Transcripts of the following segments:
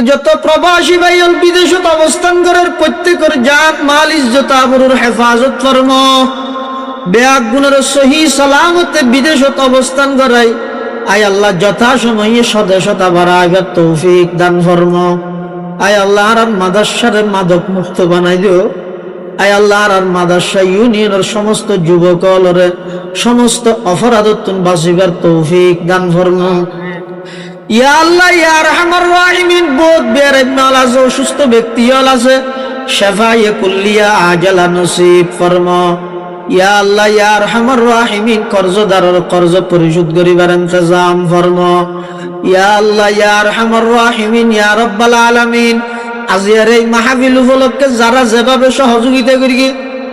যত প্রবাসী ভাইয়ল বিদেশত অবস্থান করার প্রত্যেকের জান মাল ইজ্জত আবরুর হেফাজত ফরম, বেআগুনের সহি সালামতে বিদেশত অবস্থান করাই আয় আল্লাহ যথাসময়ে স্বদেশতা বাড়াইবার তৌফিক দান ফরম। আয় আল্লাহ আর মাদ্রাসার মাদক মুক্ত বানাই দিও। আয় আল্লাহ আর মাদ্রাসা ইউনিয়নের সমস্ত যুবকলরে সমস্ত অপরাধত্বন বাঁচিবার তৌফিক দান ফরম। ইয়া আল্লাহ ইয়া আরহামার রাহিমিন, বহুত বেয়ারেমাল আছে, অসুস্থ ব্যক্তি হল আছে, শেফায়ে কুল্লিয়া আজালা নসিব ফরমা। ইয়া আল্লাহ ইয়া আরহামার রাহিমিন, কর্জদারের কর্জ পরিশোধ করিবার ইন্তজাম ফরমা। ইয়া আল্লাহ ইয়া আরহামার রাহিমিন ইয়া রাব্বাল আলামিন, আজিয়ার এই মাহফিল উপলক্ষে যারা যেভাবে সহযোগিতা করি,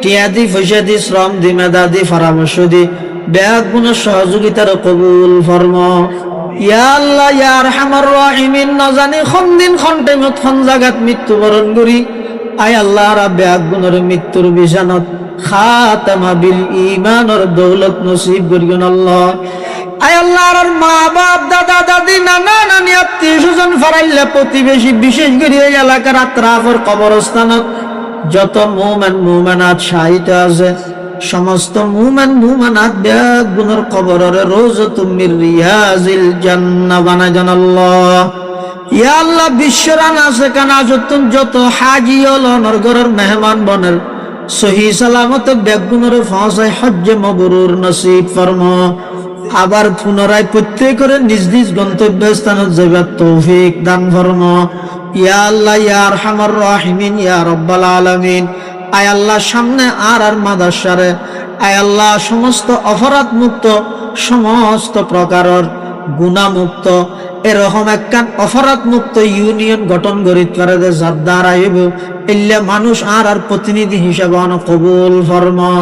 টিয়া দি, পয়সা দি, শ্রম দি, মেধা দি, পরামর্শ দি, বেআগুনের সহযোগিতার কবুল ফরমা। ইয়া আল্লাহ ইয়া আরহামার রাহিমিন, নজানি কোন দিন কোন টাইমত কোন জায়গাত মৃত্যুবরণ করি, আয় আল্লাহ রাব্বে আগুনের মৃত্যুর বিছানত খাতামা বিল ঈমানের দৌলত নসিব করিবেন আল্লাহ। আয় আল্লাহ আর মা বাপ, দাদা দাদি, নানা নানি, আত্মীয় স্বজন, ফারাইল্লা প্রতিবেশী, বিশেষ করে এই এলাকার আত্রাফের কবরস্থানত যত মুমিন মুমিনাত শাহিদ আছে, সমস্ত মুমিন মুমিনাত বেগুনের কবরের রওজাতুম মির রিয়াজিল জান্নাহ বানাই দেন আল্লাহ। ইয়া আল্লাহ বিশ্বরান আছে কানা যত হাজি হল নরগরের মেহমান বনের সহি সালামতে বেগুনের পৌঁছায় হজ্জে মাবরুর নসিব ফরমা। আবার পুনরায় প্রত্যেকের নিজ নিজ গন্তব্য স্থানত যাইবার তৌফিক দান ফরমা। ইয়া আল্লাহ ইয়া আরহামার রাহিমিন ইয়া রাব্বাল আলামিন, আয় আল্লাহ সামনে আর মাদ্রাসারে আয় আল্লাহ সমস্ত অপরাধ মুক্ত, সমস্ত প্রকারের গুনাহ মুক্ত এরকম একখান অপরাধ মুক্ত ইউনিয়ন গঠন করিতে পারে যে যার দ্বারা ইল্লা মানুষ আর প্রতিনিধি হিসাবে কবুল ফরমা।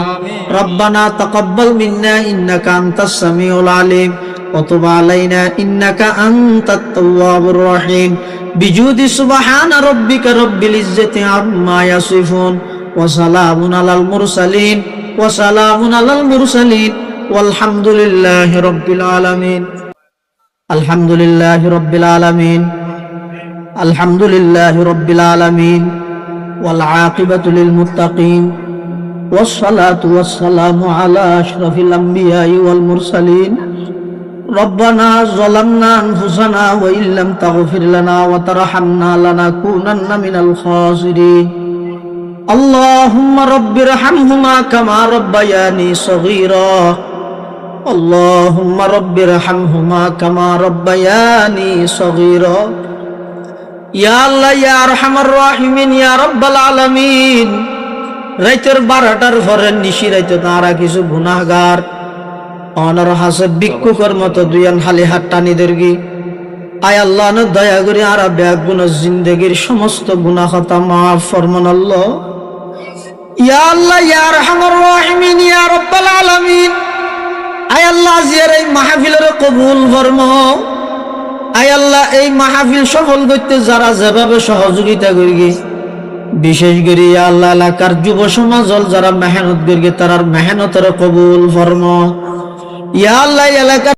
রব্বানা তাকাব্বাল মিন্না ইন্নাকা আনতাস সামিউল আলিম ওয়া তুব আলাইনা ইন্নাকা আনতাত তাওয়াবুর রহিম। বিজুদি সুবহানা রাব্বিকা রাব্বিল ইজ্জাতি আম্মা ইয়াসিফুন ওয়া সালামুন আলাল মুরসালিন ওয়া সালামুন আলাল মুরসালিন ওয়ালহামদুলিল্লাহি রাব্বিল আলামিন। আলহামদুলিল্লাহি রাব্বিল আলামিন, আলহামদুলিল্লাহি রাব্বিল আলামিন, ওয়াল আকিবাতু লিল মুত্তাকিন, ওয়াস সালাতু ওয়াস সালামু আলা আশরাফিল আমবিয়াই ওয়াল মুরসালিন। রব্বানা যালামনা আনফুসানা ওয়া ইল্লাম তাগফির লানা ওয়া তারহামনা লানাকুনান্না মিনাল খাসিরিন। আল্লাহুম্মা রাব্বিরহামহুমা কামা রাব্বায়ানি সগীরা। আল্লাহুম্মা রাব্বিরহামহুমা কামা রাব্বায়ানি সগীরা। ইয়া আল্লাহ ইয়া আরহামার রাহিমিন ইয়া রাব্বাল আলামিন, রাইতের 12টার পরে নিশি রাইতে তারা কিছু গুনাহগার অনর হাসে ভিক্ষুকের মতো দুইয়ান হালি হাত টানি দেরগি। আয় আল্লাহ ন দয়া করে আর বেগুনের জিন্দেগির সমস্ত গুনাহ খাতা মাফ ফরমান আল্লাহ। ইয়া আল্লাহ ইয়া আরহামার রাহিমিন ইয়া রাব্বাল আলামিন, আয় আল্লাহ জিয়ার এই মাহফিলের কবুল ফরমাও। আয় আল্লাহ এই মাহফিল সফল করতে যারা যেভাবে সহযোগিতা করি, বিশেষ করে ইয়া আল্লাহ এলাকার যুব সমাজ যারা মেহনত করি, তারার মেহনতের কবুল ফরমাও। ইয়া আল্লাহ এলাকার